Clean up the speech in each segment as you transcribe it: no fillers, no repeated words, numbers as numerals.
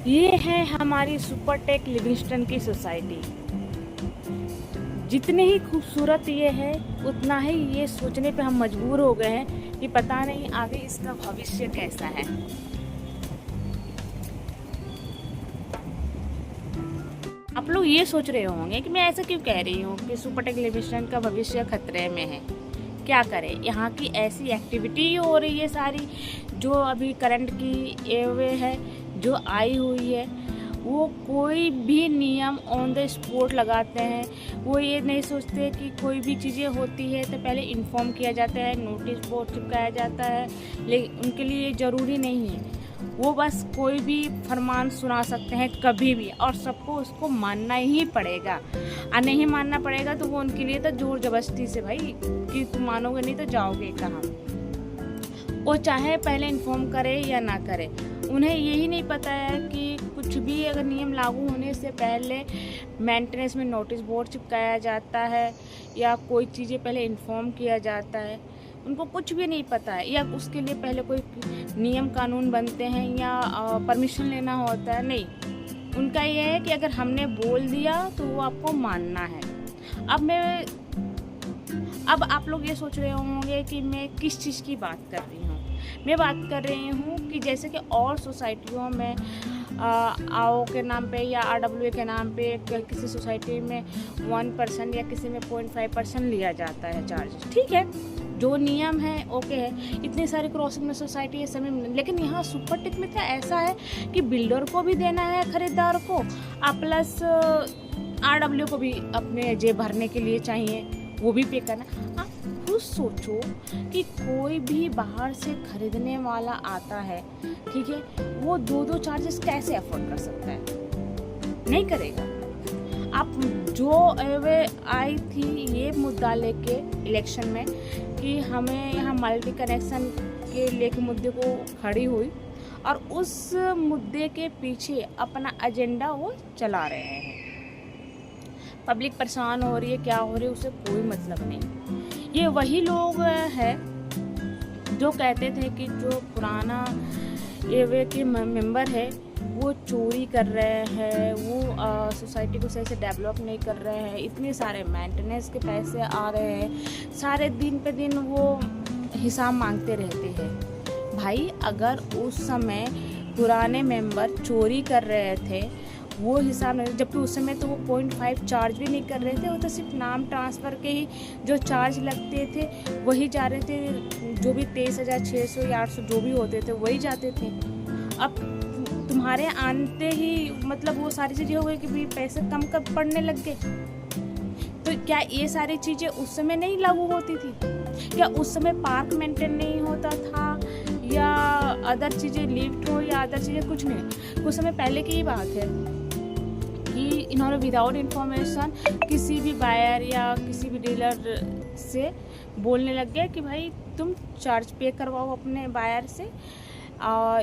ये है हमारी सुपरटेक लिविंगस्टन की सोसाइटी। जितने ही खूबसूरत ये है उतना ही ये सोचने पे हम मजबूर हो गए हैं कि पता नहीं आगे इसका भविष्य कैसा है। आप लोग ये सोच रहे होंगे कि मैं ऐसा क्यों कह रही हूँ कि सुपरटेक लिविंगस्टन का भविष्य खतरे में है। क्या करें, यहाँ की ऐसी एक्टिविटी हो रही है सारी, जो अभी करंट की एवे है जो आई हुई है, वो कोई भी नियम ऑन द स्पॉट लगाते हैं। वो ये नहीं सोचते कि कोई भी चीज़ें होती है तो पहले इन्फॉर्म किया जाता है, नोटिस बोर्ड चिपकाया जाता है, लेकिन उनके लिए ज़रूरी नहीं है। वो बस कोई भी फरमान सुना सकते हैं कभी भी, और सबको उसको मानना ही पड़ेगा। और नहीं मानना पड़ेगा तो वो उनके लिए तो जोर जबरदस्ती से, भाई कि तुम मानोगे नहीं तो जाओगे कहाँ। वो चाहे पहले इन्फॉर्म करे या ना करे, उन्हें यही नहीं पता है कि कुछ भी अगर नियम लागू होने से पहले मेंटेनेंस में नोटिस बोर्ड चिपकाया जाता है या कोई चीज़ें पहले इन्फॉर्म किया जाता है। उनको कुछ भी नहीं पता है, या उसके लिए पहले कोई नियम कानून बनते हैं या परमिशन लेना होता है। नहीं, उनका ये है कि अगर हमने बोल दिया तो वो आपको मानना है। अब आप लोग ये सोच रहे होंगे कि मैं किस चीज़ की बात कर रही हूँ। मैं बात कर रही हूँ कि जैसे कि और सोसाइटियों में आओ के नाम पे या RWA के नाम पे किसी सोसाइटी में 1% या किसी में 0.5% लिया जाता है चार्ज। ठीक है, जो नियम है ओके है। इतनी सारी क्रॉसिंग में सोसाइटी है समय में, लेकिन यहाँ सुपरटेक में क्या ऐसा है कि बिल्डर को भी देना है, खरीदार को, प्लस RWA को भी अपने जेब भरने के लिए चाहिए, वो भी पे करना। आप खुद सोचो कि कोई भी बाहर से खरीदने वाला आता है, ठीक है, वो दो चार्जेस कैसे अफोर्ड कर सकता है? नहीं करेगा। आप जो आई थी ये मुद्दा लेके इलेक्शन में कि हमें यहाँ मल्टी कनेक्शन के लेके मुद्दे को खड़ी हुई, और उस मुद्दे के पीछे अपना एजेंडा वो चला रहे हैं। पब्लिक परेशान हो रही है, क्या हो रही है, उसे कोई मतलब नहीं। ये वही लोग हैं जो कहते थे कि जो पुराना एवे के मेंबर है वो चोरी कर रहे हैं, वो सोसाइटी को सही से डेवलप नहीं कर रहे हैं, इतने सारे मेंटेनेंस के पैसे आ रहे हैं, सारे दिन पे दिन वो हिसाब मांगते रहते हैं। भाई अगर उस समय पुराने मेंबर चोरी कर रहे थे वो हिसाब नहीं, जबकि उस समय तो वो 0.5 चार्ज भी नहीं कर रहे थे, वो तो सिर्फ नाम ट्रांसफ़र के ही जो चार्ज लगते थे वही जा रहे थे। जो भी 23,600 या 800 जो भी होते थे वही जाते थे। अब तुम्हारे आते ही मतलब वो सारी चीज़ें हो गई कि भाई पैसे कम पड़ने लग गए। तो क्या ये सारी चीज़ें उस समय नहीं लागू होती थी? क्या उस समय पार्क मेंटेन नहीं होता था, या अदर चीज़ें लिफ्ट हो या अदर चीज़ें कुछ नहीं? कुछ समय पहले की ही बात है कि इन्होंने विदाउट इन्फॉर्मेशन किसी भी बायर या किसी भी डीलर से बोलने लग गए कि भाई तुम चार्ज पे करवाओ अपने बायर से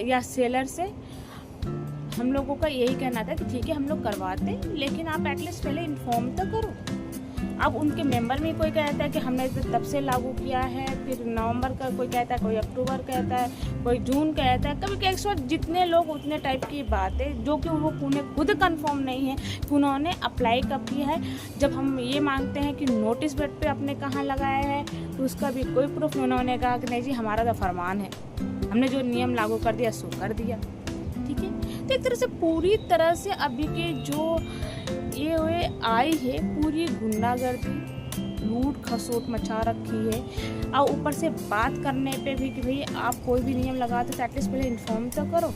या सेलर से। हम लोगों का यही कहना था कि ठीक है हम लोग करवाते हैं, लेकिन आप एटलीस्ट पहले इन्फॉर्म तो करो। अब उनके मेंबर में कोई कहता है कि हमने तब से लागू किया है, फिर नवंबर का कोई कहता है, कोई अक्टूबर कहता है, कोई जून कहता है, कभी एक्स्ट्रा जितने लोग उतने टाइप की बात है, जो कि वो उन्हें खुद कंफर्म नहीं है कि उन्होंने अप्लाई कब किया है। जब हम ये मांगते हैं कि नोटिस बोर्ड पे आपने कहाँ लगाया है, तो उसका भी कोई प्रूफ नहीं। उन्होंने कहा कि नहीं जी हमारा तो फरमान है, हमने जो नियम लागू कर दिया सो कर दिया। ठीक है, तो एक तरह से पूरी तरह से अभी के जो ये हुए आई है पूरी गुंडागर्दी लूट खसोट मचा रखी है। और ऊपर से बात करने पे भी कि भाई आप कोई भी नियम लगाते तो एटलीस्ट पहले इन्फॉर्म तो करो।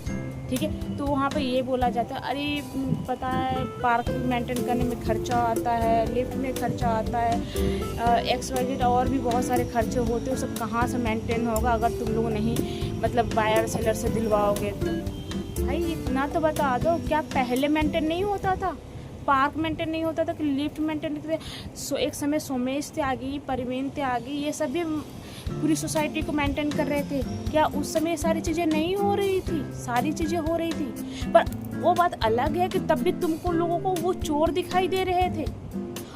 ठीक है, तो वहाँ पे ये बोला जाता है अरे पता है पार्क मेंटेन करने में खर्चा आता है, लिफ्ट में खर्चा आता है, XYZ और भी बहुत सारे खर्चे होते हैं, वो सब कहाँ से मेंटेन होगा अगर तुम लोग नहीं मतलब बायर सेलर से दिलवाओगे तो। भाई इतना तो बता दो, क्या पहले मेंटेन नहीं होता था? पार्क मेंटेन नहीं होता था कि लिफ्ट मेंटेन नहीं थे? एक समय सोमेश त्यागी, परवीन त्यागी, ये सभी पूरी सोसाइटी को मेंटेन कर रहे थे। क्या उस समय ये सारी चीज़ें नहीं हो रही थी? सारी चीज़ें हो रही थी, पर वो बात अलग है कि तब भी तुमको लोगों को वो चोर दिखाई दे रहे थे,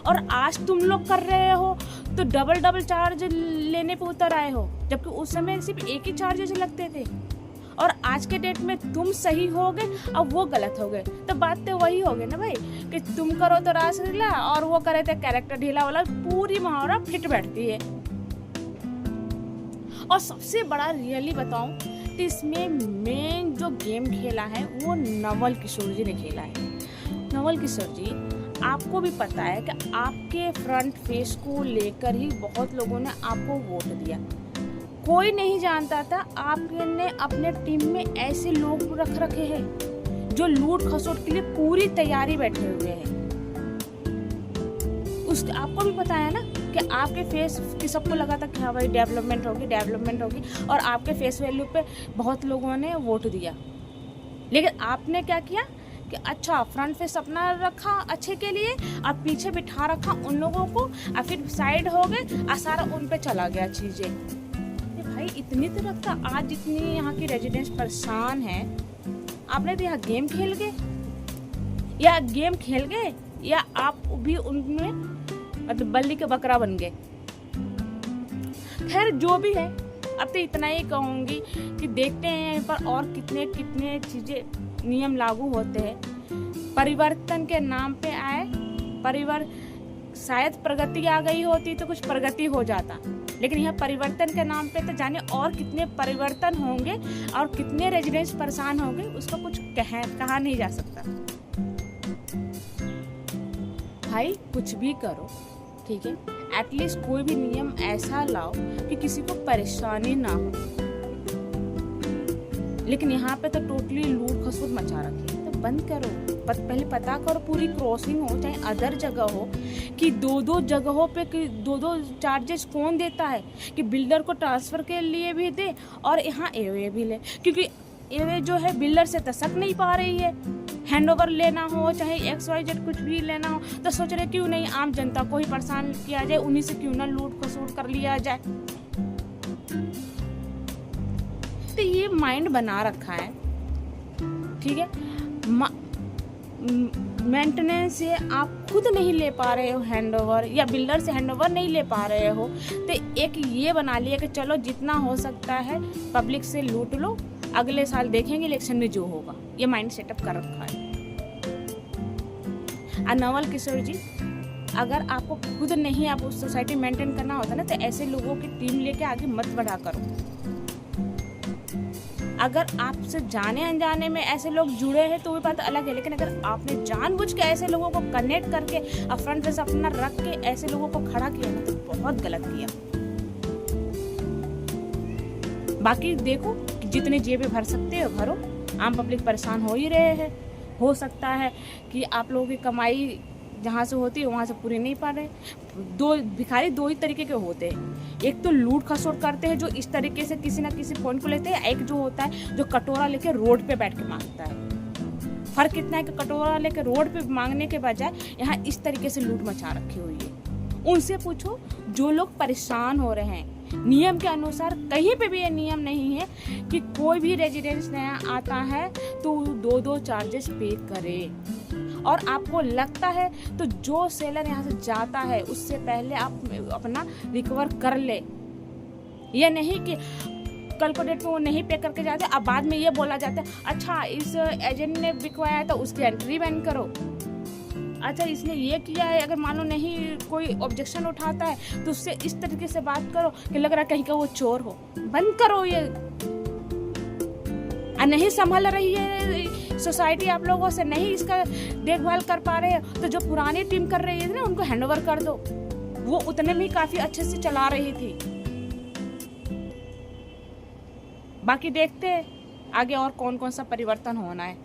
और आज तुम लोग कर रहे हो तो डबल चार्ज लेने पे उतर आए हो, जबकि उस समय सिर्फ एक ही चार्जेस लगते थे। और आज के डेट में तुम सही होगे और वो गलत हो गए, तो बात तो वही हो गई ना भाई कि तुम करो तो रास ढीला और वो करे तो कैरेक्टर ढीला वाला, पूरी मुहावरा फिट बैठती है। और सबसे बड़ा रियली बताऊं तो इसमें मेन जो गेम खेला है वो नवल किशोर जी ने खेला है। नवल किशोर जी, आपको भी पता है कि आपके फ्रंट फेस को लेकर ही बहुत लोगों ने आपको वोट दिया। कोई नहीं जानता था आपने अपने टीम में ऐसे लोग रख रखे हैं जो लूट खसोट के लिए पूरी तैयारी बैठे हुए हैं। आपको भी पता है ना कि आपके फेस की सबको लगा था कि हाँ भाई डेवलपमेंट होगी और आपके फेस वैल्यू पे बहुत लोगों ने वोट दिया। लेकिन आपने क्या किया कि अच्छा फ्रंट फेस अपना रखा अच्छे के लिए और पीछे बिठा रखा उन लोगों को और फिर साइड हो गए और सारा उन पे चला गया चीज़ें। भाई इतनी तो रखता, आज जितनी यहाँ की रेजिडेंट्स परेशान है, आपने तो यहाँ गेम खेल गए या आप भी उनमें मतलब बल्ली के बकरा बन गए। खैर जो भी है, अब तो इतना ही कहूँगी कि देखते हैं पर और कितने चीज़ें नियम लागू होते हैं। परिवर्तन के नाम पे आए शायद प्रगति आ गई होती तो कुछ प्रगति हो जाता, लेकिन यह परिवर्तन के नाम पे तो जाने और कितने परिवर्तन होंगे और कितने रेजिडेंट्स परेशान होंगे, उसका कुछ कहा नहीं जा सकता। भाई कुछ भी करो, ठीक है, एटलीस्ट कोई भी नियम ऐसा लाओ कि किसी को परेशानी ना हो। लेकिन यहाँ पे तो टोटली लूट खसूट मचा रखी है, तो बंद करो। पहले पता करो पूरी क्रॉसिंग हो चाहे अदर जगह हो कि दो जगहों पे दो चार्जेस कौन देता है, कि बिल्डर को ट्रांसफर के लिए भी दे और यहाँ एवे भी ले, क्योंकि एवे जो है बिल्डर से तसक नहीं पा रही है। हैंडओवर लेना हो चाहे XYZ कुछ भी लेना हो तो सोच रहे क्यों नहीं आम जनता को ही परेशान किया जाए, उन्हीं से क्यों ना लूट खसूट कर लिया जाए। तो ये माइंड बना रखा है, ठीक है। मेंटेनेंस से आप खुद नहीं ले पा रहे हो हैंडओवर या बिल्डर से हैंडओवर नहीं ले पा रहे हो, तो एक ये बना लिया कि चलो जितना हो सकता है पब्लिक से लूट लो, अगले साल देखेंगे इलेक्शन में जो होगा। ये माइंड सेटअप कर रखा है। नवल किशोर जी, अगर आपको खुद नहीं आप उस सोसाइटी मेंटेन करना होता ना, तो ऐसे लोगों की टीम लेके आगे मत बढ़ा करो। अगर आपसे जाने अनजाने में ऐसे लोग जुड़े हैं तो वो बात अलग है, लेकिन अगर आपने जानबूझ के ऐसे लोगों को कनेक्ट करके और फ्रंट फेस अपना रख के ऐसे लोगों को खड़ा किया ना, तो बहुत गलत किया। बाकी देखो जितने जेबें भर सकते हो भरो, आम पब्लिक परेशान हो ही रहे हैं। हो सकता है कि आप लोगों की कमाई जहाँ से होती है वहाँ से पूरी नहीं पा रहे। भिखारी दो ही तरीके के होते हैं, एक तो लूट खसोट करते हैं जो इस तरीके से किसी ना किसी पॉइंट को लेते हैं, एक जो होता है जो कटोरा लेके रोड पे बैठ के मांगता है। फर्क इतना है कि कटोरा लेके रोड पे मांगने के बजाय यहाँ इस तरीके से लूट मचा रखी हुई है। उनसे पूछो जो लोग परेशान हो रहे हैं। नियम के अनुसार कहीं पे भी ये नियम नहीं है कि कोई भी रेजिडेंस नया आता है तो 2 चार्जेस पे करे, और आपको लगता है तो जो सेलर यहाँ से जाता है उससे पहले आप अपना रिकवर कर ले। ये नहीं कि कल को डेट में वो नहीं पे करके जाते, अब बाद में ये बोला जाता है अच्छा इस एजेंट ने बिकवाया है तो उसकी एंट्री बैन करो, अच्छा इसने ये किया है। अगर मान लो नहीं कोई ऑब्जेक्शन उठाता है तो उससे इस तरीके से बात करो कि लग रहा है कहीं का वो चोर हो। बंद करो ये। नहीं संभल रही है सोसाइटी आप लोगों से, नहीं इसका देखभाल कर पा रहे हो तो जो पुरानी टीम कर रही है ना उनको हैंडओवर कर दो, वो उतने में काफी अच्छे से चला रही थी। बाकी देखते हैं आगे और कौन कौन सा परिवर्तन होना है।